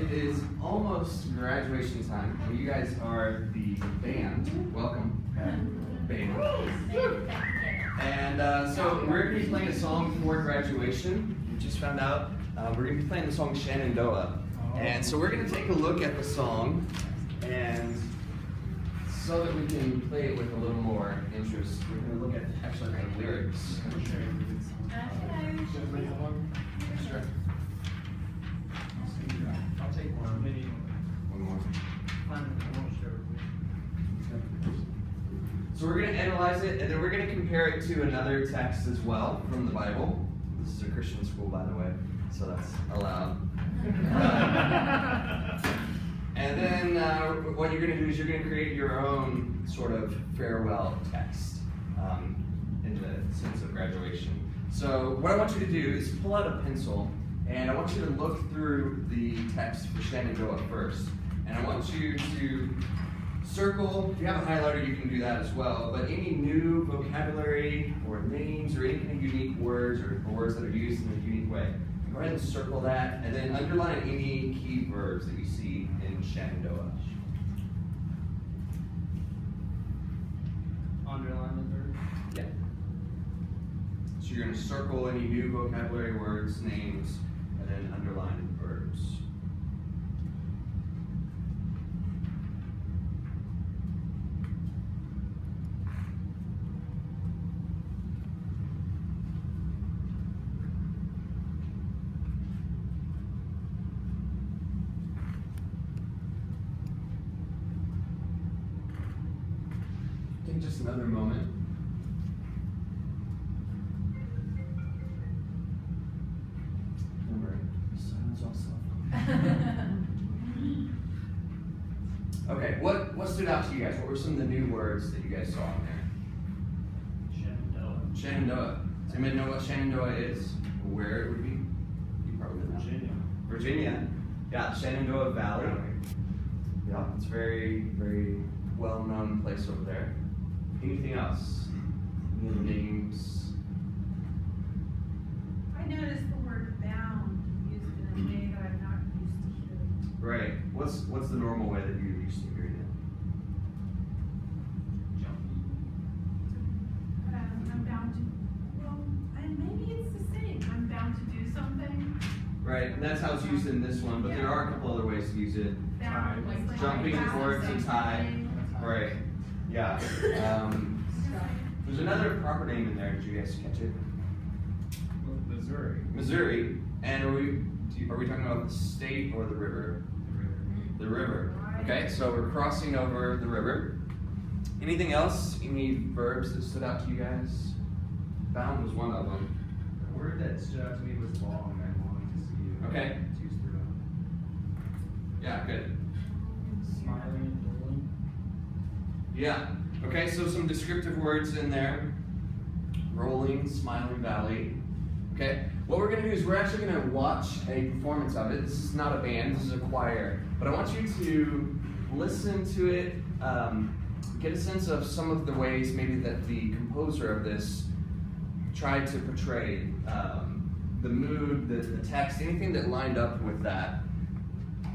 it is almost graduation time. You guys are the band. Welcome, band. And so we're going to be playing a song for graduation. We just found out we're going to be playing the song Shenandoah. And so we're going to take a look at the song, and so that we can play it with a little more interest, we're going to look at actually the lyrics. Sure. I'll take one. Maybe One more. Sure. So we're going to analyze it, and then we're going to compare it to another text as well from the Bible. This is a Christian school, by the way, so that's allowed. And then what you're going to do is you're going to create your own sort of farewell text in the sense of graduation. So what I want you to do is pull out a pencil, and I want you to look through the text for Shenandoah first. And I want you to circle, if you have a highlighter you can do that as well, but any new vocabulary or names or any kind of unique words or words that are used in a unique way, go ahead and circle that, and then underline any key verbs that you see in Shenandoah. Underline the verb. Yeah. So you're going to circle any new vocabulary words, names, and then underline verbs. Take just another moment. Remember, silence all cell phones. Okay, what stood out to you guys? What were some of the new words that you guys saw in there? Shenandoah. Shenandoah. Does anybody know what Shenandoah is? Or where it would be? You probably know. Virginia. Yeah, Shenandoah Valley. Yeah, it's a very, very well-known place over there. Anything else? Any other names? I noticed the word bound used in a way that I'm not used to hearing. Right. What's the normal way that you're used to hearing it? I'm bound to, well, and maybe it's the same. I'm bound to do something. Right, and that's how it's used in this one, but there are a couple other ways to use it. Bound, Like Jumping towards a tie. Right. Yeah. There's another proper name in there. Did you guys catch it? Missouri. Missouri. And are we talking about the state or the river? The river. Okay, so we're crossing over the river. Anything else? Any verbs that stood out to you guys? Bound was one of them. The word that stood out to me was long. I wanted to see you. Okay. Choose through. Yeah, good. Smiling and rolling. Yeah. Okay, so some descriptive words in there. Rolling, smiling valley. Okay, what we're going to do is we're actually going to watch a performance of it. This is not a band, this is a choir. But I want you to listen to it, get a sense of some of the ways maybe that the composer of this tried to portray the mood, the text, anything that lined up with that.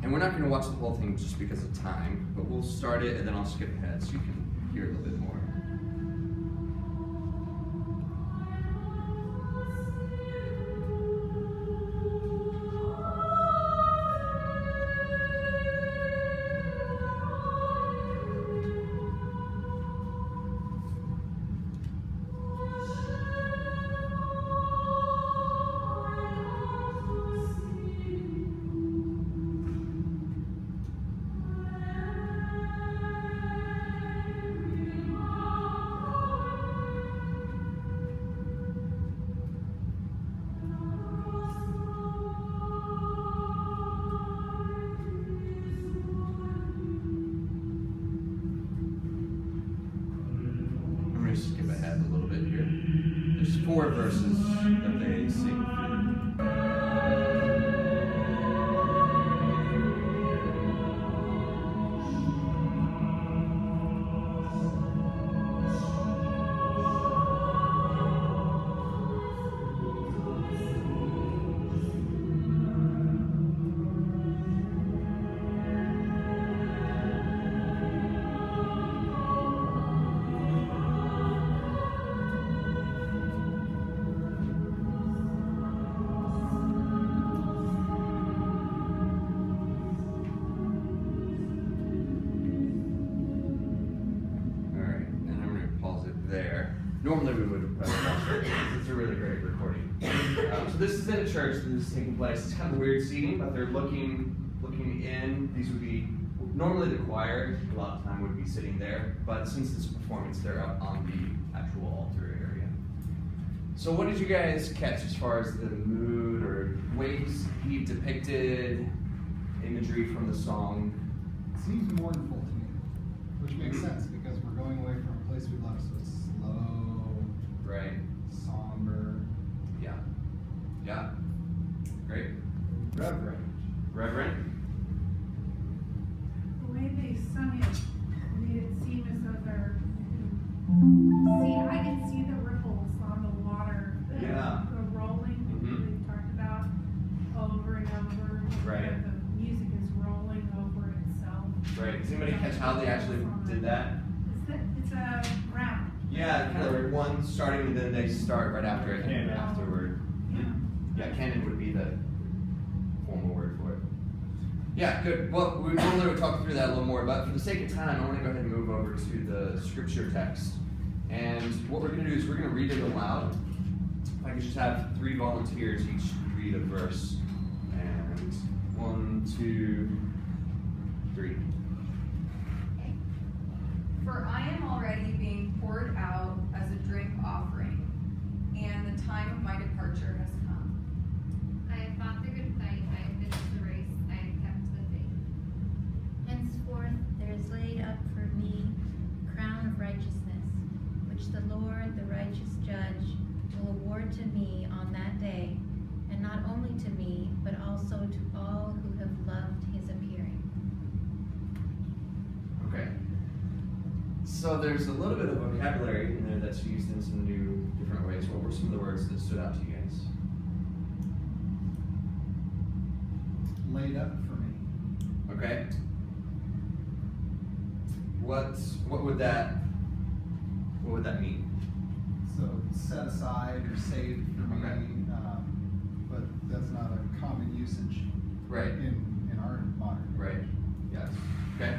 And we're not going to watch the whole thing just because of time, but we'll start it and then I'll skip ahead so you can hear a little bit more. Skip ahead a little bit here. There's 4 verses that they sing through. normally we would watch it because it's a really great recording. So this is in a church that this is taking place. It's kind of weird seating, but they're looking in. These would be normally the choir. A lot of the time would be sitting there, but since it's a performance, they're up on the actual altar area. So what did you guys catch as far as the mood or ways he depicted imagery from the song? It seems mournful to me, which makes sense because we're going away from a place we love, so it's slow, Right. somber, Yeah. Yeah. Great. reverent. Reverend? The way they sung it made it seem as though I can see the ripples on the water. Yeah. The rolling Mhm. we talked about over and over. Right. That the music is rolling over itself. Right. Does anybody catch how they actually did that? It's a rap. Yeah, kind of like one starting and then they start right after it and then Yeah. afterward. Yeah. Yeah, canon would be the formal word for it. Yeah, good. Well, we normally would talk through that a little more, but for the sake of time, I want to go ahead and move over to the scripture text. And what we're going to do is we're going to read it aloud. If I could just have 3 volunteers each read a verse. And 1, 2, 3. For I am already being poured out as a drink offering, and the time of my departure has come. I have fought the good fight, I have finished the race, I have kept the faith. Henceforth there is laid up for me a crown of righteousness, which the Lord, the righteous judge, will award to me on that day, and not only to me, but also to all who have loved his appearing. Okay. So there's a little bit of vocabulary in there that's used in some new, different ways. What were some of the words that stood out to you guys? Laid up for me. Okay. What would that mean? So set aside or saved for me, Okay. but that's not a common usage Right. in our modern. Right. Yes. Okay.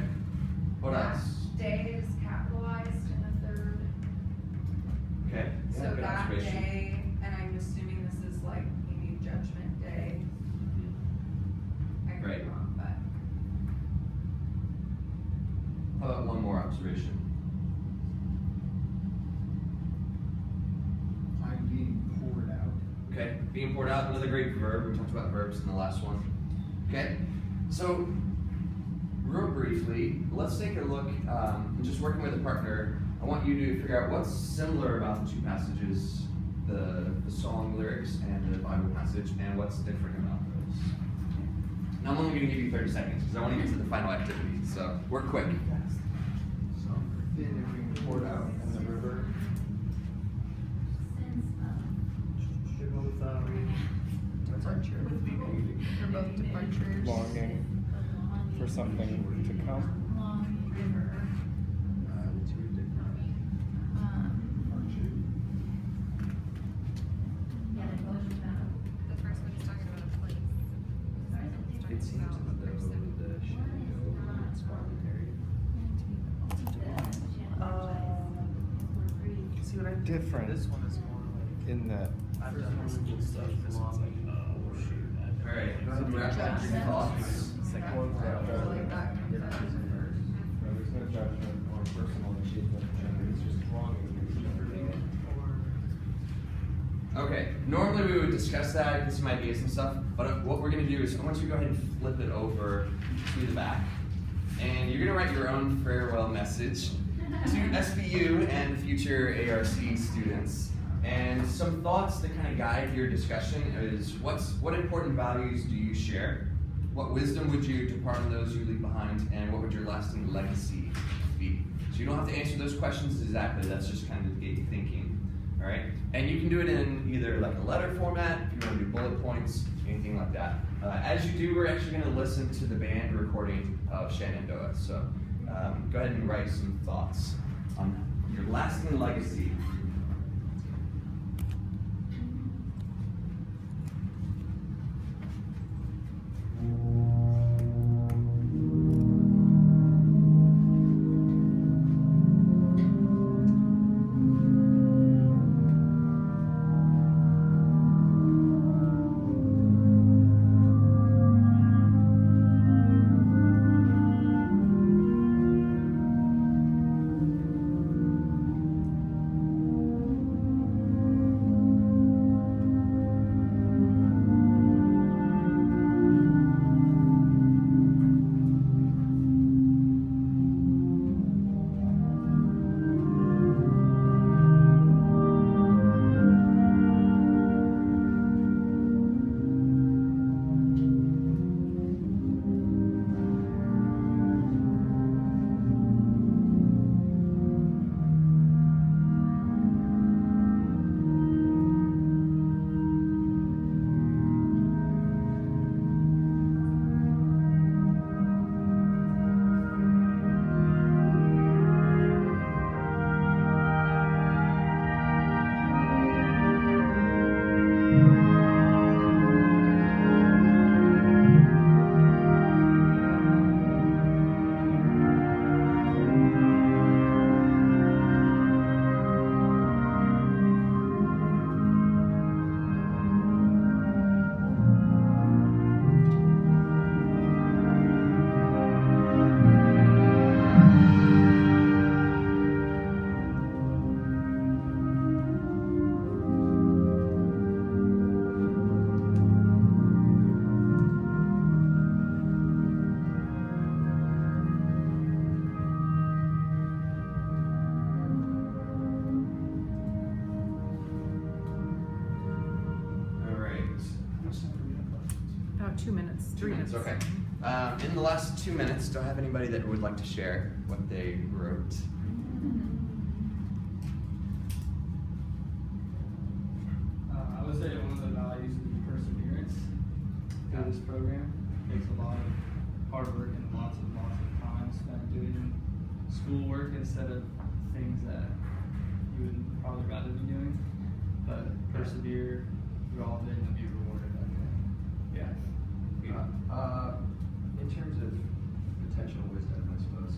What else? Day is capitalized in the third. Okay. Yeah, So good that observation. day, and I'm assuming this is like maybe Judgment Day. I could Right. be wrong, but How about one more observation? I'm being poured out. Okay. Being poured out, another great verb. We talked about verbs in the last one. Okay. So, real briefly, let's take a look, and just working with a partner, I want you to figure out what's similar about the 2 passages, the song lyrics and the Bible passage, and what's different about those. Now I'm only going to give you 30 seconds because I want to get to the final activity, so work quick. So being poured out in the river. They're both departures. Longing for something to come. Long river. Yeah, The first one is talking about a place. It seems as though the shadow is voluntary. See what I mean? Different. This one is more like In that I've done high school stuff. This one's like, oh shoot. All right, so wrap up your thoughts. Second One's got like that. different prisoners. there's no judgment or personal achievement. It's just longing. Okay, normally we would discuss that, get some ideas and stuff, but what we're going to do is I want you to go ahead and flip it over to the back, and you're going to write your own farewell message to SVU and future ARC students. And some thoughts that kind of guide your discussion is what important values do you share? What wisdom would you depart on those you leave behind? And what would your lasting legacy be? So you don't have to answer those questions exactly, that's just kind of to get you thinking. All right, and you can do it in either like a letter format, if you want to do bullet points, anything like that. As you do, we're actually going to listen to the band recording of Shenandoah. So go ahead and write some thoughts on your lasting legacy. 2 minutes, 3 minutes. Okay. In the last 2 minutes, do I have anybody that would like to share what they wrote? I would say one of the values is perseverance through this program. It takes a lot of hard work and lots of time spent doing schoolwork instead of things that you would probably rather be doing. But persevere through all of it and be rewarded at the end. Yeah. In terms of potential wisdom, I suppose,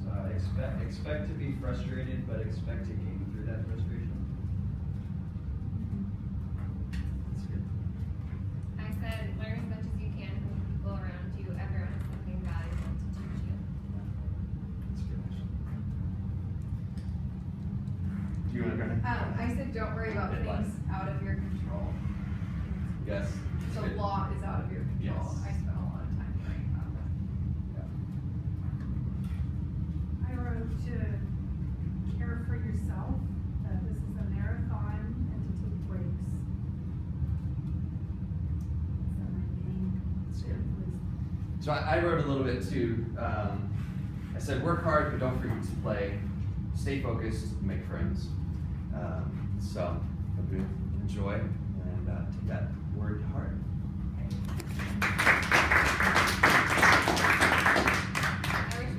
expect to be frustrated, but expect to gain through that frustration. That's good. I said, learn as much as you can from the people around you. Everyone has something valuable to teach you. That's good. Do you want to go ahead? I said, don't worry about things out of your control. Yes. So Good. law is out of your control. Yes. I spent a lot of time worrying about that. Yeah. I wrote to care for yourself, that this is a marathon, and to take breaks. So my main That's good. was So I wrote a little bit too. I said, work hard, but don't forget to play. Stay focused, make friends. So hope you enjoy and take that word to heart.